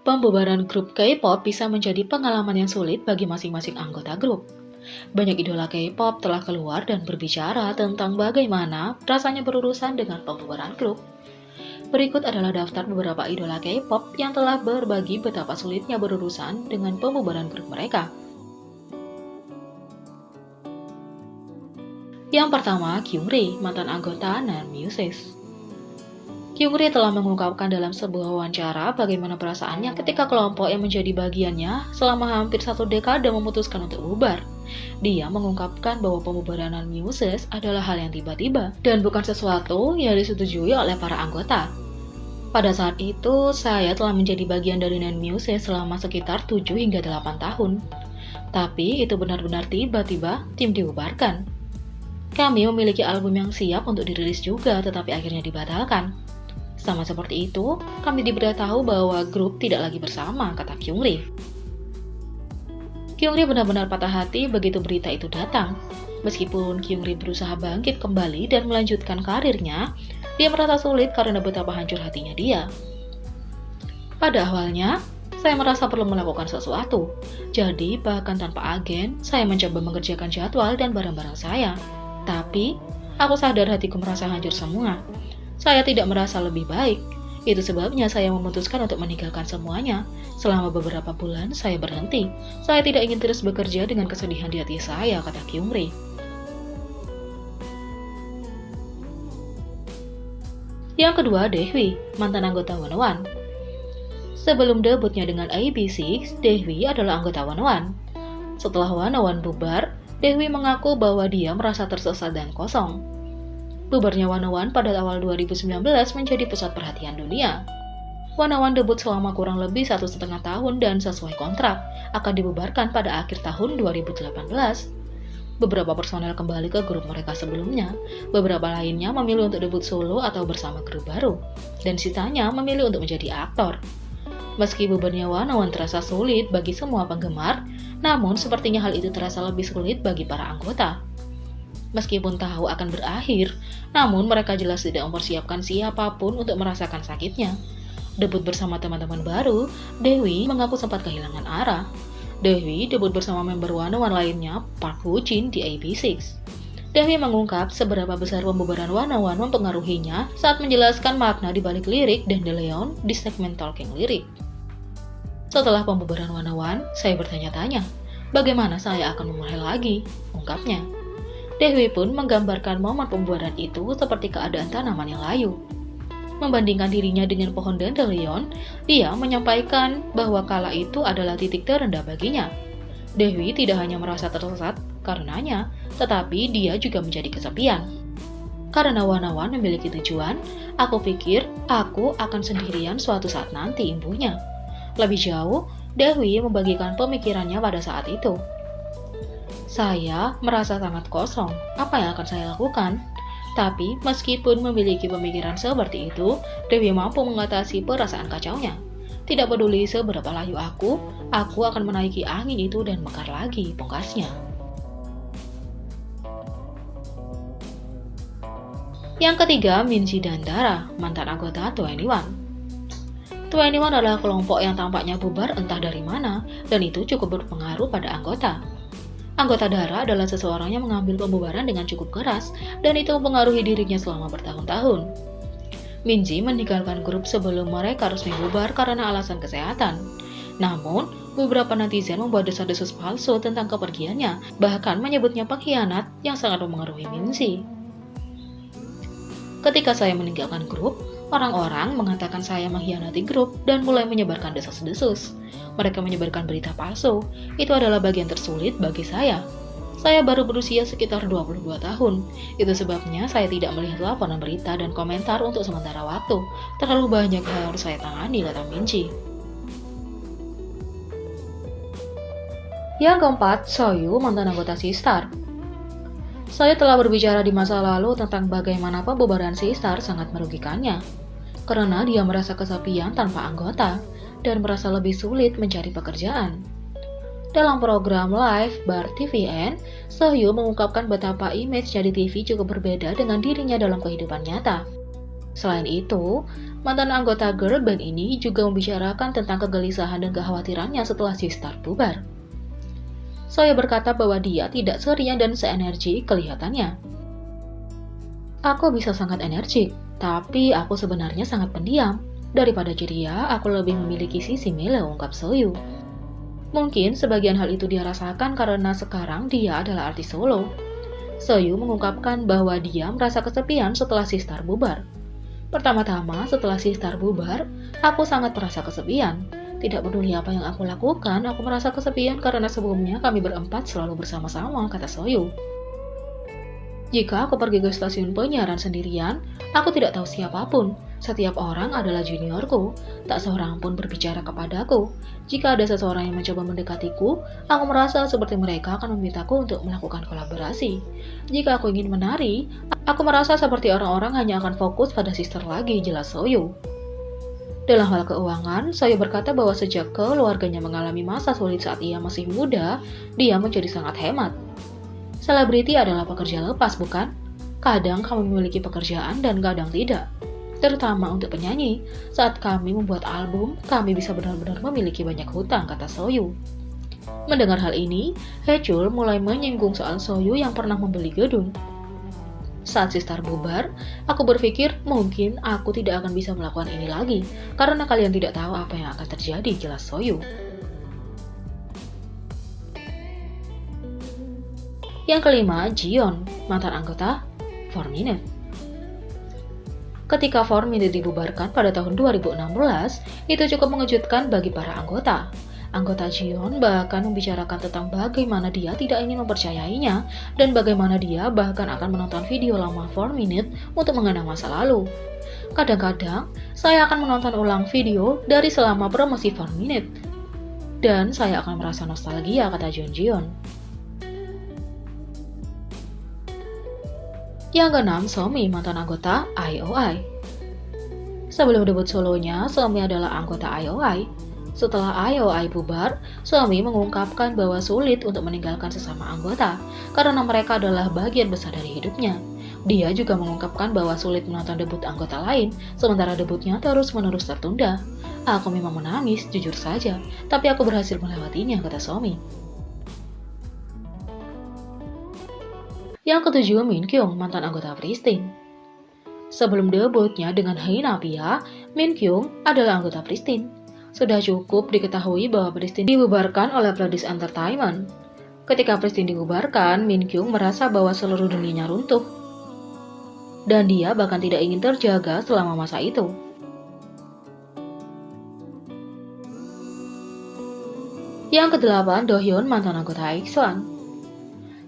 Pembubaran grup K-pop bisa menjadi pengalaman yang sulit bagi masing-masing anggota grup. Banyak idola K-pop telah keluar dan berbicara tentang bagaimana rasanya berurusan dengan pembubaran grup. Berikut adalah daftar beberapa idola K-pop yang telah berbagi betapa sulitnya berurusan dengan pembubaran grup mereka. Yang pertama, Kyungri, mantan anggota NarMuses. Kyungri telah mengungkapkan dalam sebuah wawancara bagaimana perasaannya ketika kelompok yang menjadi bagiannya selama hampir 1 dekade memutuskan untuk bubar. Dia mengungkapkan bahwa pembubaran NarMuses adalah hal yang tiba-tiba dan bukan sesuatu yang disetujui oleh para anggota. Pada saat itu, saya telah menjadi bagian dari NarMuses selama sekitar 7 hingga 8 tahun. Tapi itu benar-benar tiba-tiba tim dibubarkan. Kami memiliki album yang siap untuk dirilis juga, tetapi akhirnya dibatalkan. Sama seperti itu, kami diberitahu bahwa grup tidak lagi bersama, kata Kyungri. Kyungri benar-benar patah hati begitu berita itu datang. Meskipun Kyungri berusaha bangkit kembali dan melanjutkan karirnya, dia merasa sulit karena betapa hancur hatinya dia. Pada awalnya, saya merasa perlu melakukan sesuatu. Jadi, bahkan tanpa agen, saya mencoba mengerjakan jadwal dan barang-barang saya. Tapi, aku sadar hatiku merasa hancur semua. Saya tidak merasa lebih baik. Itu sebabnya saya memutuskan untuk meninggalkan semuanya. Selama beberapa bulan, saya berhenti. Saya tidak ingin terus bekerja dengan kesedihan di hati saya, kata Kyungri. Yang kedua, Daehwi, mantan anggota ONE. Sebelum debutnya dengan AB6IX, Daehwi adalah anggota ONE. Setelah ONE bubar, Daehwi mengaku bahwa dia merasa tersesat dan kosong. Bubarnya ONE pada awal 2019 menjadi pusat perhatian dunia. ONE debut selama kurang lebih 1,5 tahun dan sesuai kontrak, akan dibubarkan pada akhir tahun 2018. Beberapa personel kembali ke grup mereka sebelumnya, beberapa lainnya memilih untuk debut solo atau bersama grup baru, dan sisanya memilih untuk menjadi aktor. Meski bubarnya ONE terasa sulit bagi semua penggemar, namun sepertinya hal itu terasa lebih sulit bagi para anggota. Meskipun tahu akan berakhir, namun mereka jelas tidak mempersiapkan siapapun untuk merasakan sakitnya. Debut bersama teman-teman baru, Daehwi mengaku sempat kehilangan arah. Daehwi debut bersama member ONE lainnya, Park Woo-jin di AB6IX. Daehwi mengungkap seberapa besar pembubaran ONE mempengaruhinya saat menjelaskan makna di balik lirik dan The Leon di segmen Talking Lyric. Setelah pembubaran ONE, saya bertanya-tanya, bagaimana saya akan memulai lagi, ungkapnya. Daehwi pun menggambarkan momen pembubaran itu seperti keadaan tanaman yang layu. Membandingkan dirinya dengan pohon dandelion, dia menyampaikan bahwa kala itu adalah titik terendah baginya. Daehwi tidak hanya merasa tersesat karenanya, tetapi dia juga menjadi kesepian. Karena ONE memiliki tujuan, aku pikir aku akan sendirian suatu saat nanti, imbuhnya. Lebih jauh, Daehwi membagikan pemikirannya pada saat itu. Saya merasa sangat kosong. Apa yang akan saya lakukan? Tapi, meskipun memiliki pemikiran seperti itu, Daehwi mampu mengatasi perasaan kacaunya. Tidak peduli seberapa layu aku akan menaiki angin itu dan mekar lagi, pungkasnya. Yang ketiga, Minzy dan Dara, mantan anggota 2NE1. 2NE1 adalah kelompok yang tampaknya bubar entah dari mana, dan itu cukup berpengaruh pada anggota. Anggota Dara adalah seseorang yang mengambil pembubaran dengan cukup keras, dan itu mempengaruhi dirinya selama bertahun-tahun. Minzy meninggalkan grup sebelum mereka resmi bubar karena alasan kesehatan. Namun, beberapa netizen membuat desas-desus palsu tentang kepergiannya, bahkan menyebutnya pengkhianat yang sangat mempengaruhi Minzy. Ketika saya meninggalkan grup, orang-orang mengatakan saya mengkhianati grup dan mulai menyebarkan desas-desus. Mereka menyebarkan berita palsu. Itu adalah bagian tersulit bagi saya. Saya baru berusia sekitar 22 tahun. Itu sebabnya saya tidak melihat laporan berita dan komentar untuk sementara waktu. Terlalu banyak hal yang harus saya tangani, kata Minzy. Yang keempat, Soyu, mantan anggota Sistar. Saya telah berbicara di masa lalu tentang bagaimana pembubaran Sistar sangat merugikannya. Karena dia merasa kesepian tanpa anggota dan merasa lebih sulit mencari pekerjaan. Dalam program live Bar TVN, Soyu mengungkapkan betapa image-nya di TV cukup berbeda dengan dirinya dalam kehidupan nyata. Selain itu, mantan anggota girl band ini juga membicarakan tentang kegelisahan dan kekhawatirannya setelah Sistar bubar. Sohyo berkata bahwa dia tidak ceria dan seenergi kelihatannya. Aku bisa sangat energik, tapi aku sebenarnya sangat pendiam. Daripada ceria, aku lebih memiliki sisi mellow, ungkap Sohyo. Mungkin sebagian hal itu dia rasakan karena sekarang dia adalah artis solo. Sohyo mengungkapkan bahwa dia merasa kesepian setelah Sistar bubar. Pertama-tama setelah Sistar bubar, aku sangat merasa kesepian. Tidak peduli apa yang aku lakukan, aku merasa kesepian karena sebelumnya kami berempat selalu bersama-sama, kata Sohyo. Jika aku pergi ke stasiun penyiaran sendirian, aku tidak tahu siapapun. Setiap orang adalah juniorku, tak seorang pun berbicara kepadaku. Jika ada seseorang yang mencoba mendekatiku, aku merasa seperti mereka akan memintaku untuk melakukan kolaborasi. Jika aku ingin menari, aku merasa seperti orang-orang hanya akan fokus pada Sister lagi, jelas Sohyo. Dalam hal keuangan, Sohyo berkata bahwa sejak keluarganya mengalami masa sulit saat ia masih muda, dia menjadi sangat hemat. Selebriti adalah pekerja lepas, bukan? Kadang kami memiliki pekerjaan dan kadang tidak. Terutama untuk penyanyi, saat kami membuat album, kami bisa benar-benar memiliki banyak hutang, kata Sohyo. Mendengar hal ini, Haechul mulai menyinggung soal Sohyo yang pernah membeli gedung. Saat Sistar bubar, aku berpikir mungkin aku tidak akan bisa melakukan ini lagi, karena kalian tidak tahu apa yang akan terjadi, jelas Sohyo. Yang kelima, Jiyeon, mantan anggota 4Minute. Ketika 4Minute dibubarkan pada tahun 2016, itu cukup mengejutkan bagi para anggota. Anggota Jiyeon bahkan membicarakan tentang bagaimana dia tidak ingin mempercayainya dan bagaimana dia bahkan akan menonton video lama 4Minute untuk mengenang masa lalu. Kadang-kadang, saya akan menonton ulang video dari selama promosi 4Minute. Dan saya akan merasa nostalgia, kata Jiyeon. Yang keenam, Somi, mantan anggota IOI. Sebelum debut solonya, Somi adalah anggota IOI. Setelah IOI bubar, Somi mengungkapkan bahwa sulit untuk meninggalkan sesama anggota karena mereka adalah bagian besar dari hidupnya. Dia juga mengungkapkan bahwa sulit menonton debut anggota lain, sementara debutnya terus-menerus tertunda. Aku memang menangis, jujur saja, tapi aku berhasil melewatinya, kata Somi. Yang ketujuh, Min Kyung, mantan anggota Pristin. Sebelum debutnya dengan Haina Pia, Min Kyung adalah anggota Pristin. Sudah cukup diketahui bahwa Pristin dibubarkan oleh Pledis Entertainment. Ketika Pristin dibubarkan, Min Kyung merasa bahwa seluruh dunianya runtuh. Dan dia bahkan tidak ingin terjaga selama masa itu. Yang kedelapan, Dohyun, mantan anggota EXO-N.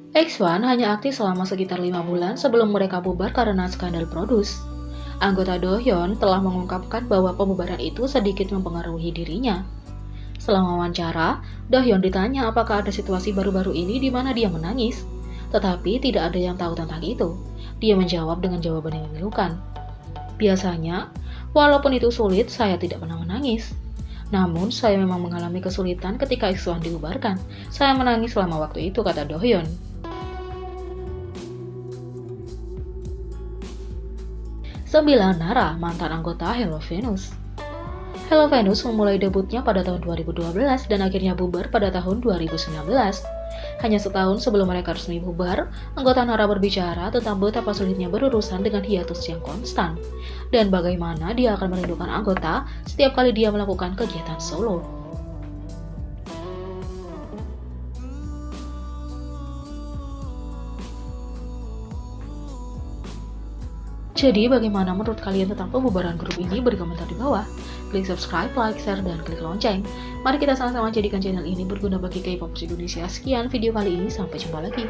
EXO-N hanya aktif selama sekitar 5 bulan sebelum mereka bubar karena skandal produs. Anggota Dohyun telah mengungkapkan bahwa pembubaran itu sedikit mempengaruhi dirinya. Selama wawancara, Dohyun ditanya apakah ada situasi baru-baru ini di mana dia menangis. Tetapi tidak ada yang tahu tentang itu. Dia menjawab dengan jawaban yang memilukan. Biasanya, walaupun itu sulit, saya tidak pernah menangis. Namun, saya memang mengalami kesulitan ketika EXO-N dibubarkan. Saya menangis selama waktu itu, kata Dohyun. 9. Nara, mantan anggota Hello Venus. Hello Venus memulai debutnya pada tahun 2012 dan akhirnya bubar pada tahun 2019. Hanya setahun sebelum mereka resmi bubar, anggota Nara berbicara tentang betapa sulitnya berurusan dengan hiatus yang konstan dan bagaimana dia akan merindukan anggota setiap kali dia melakukan kegiatan solo. Jadi bagaimana menurut kalian tentang pembubaran grup ini? Beri komentar di bawah. Klik subscribe, like, share, dan klik lonceng. Mari kita sama-sama jadikan channel ini berguna bagi K-pop Indonesia. Sekian video kali ini, sampai jumpa lagi.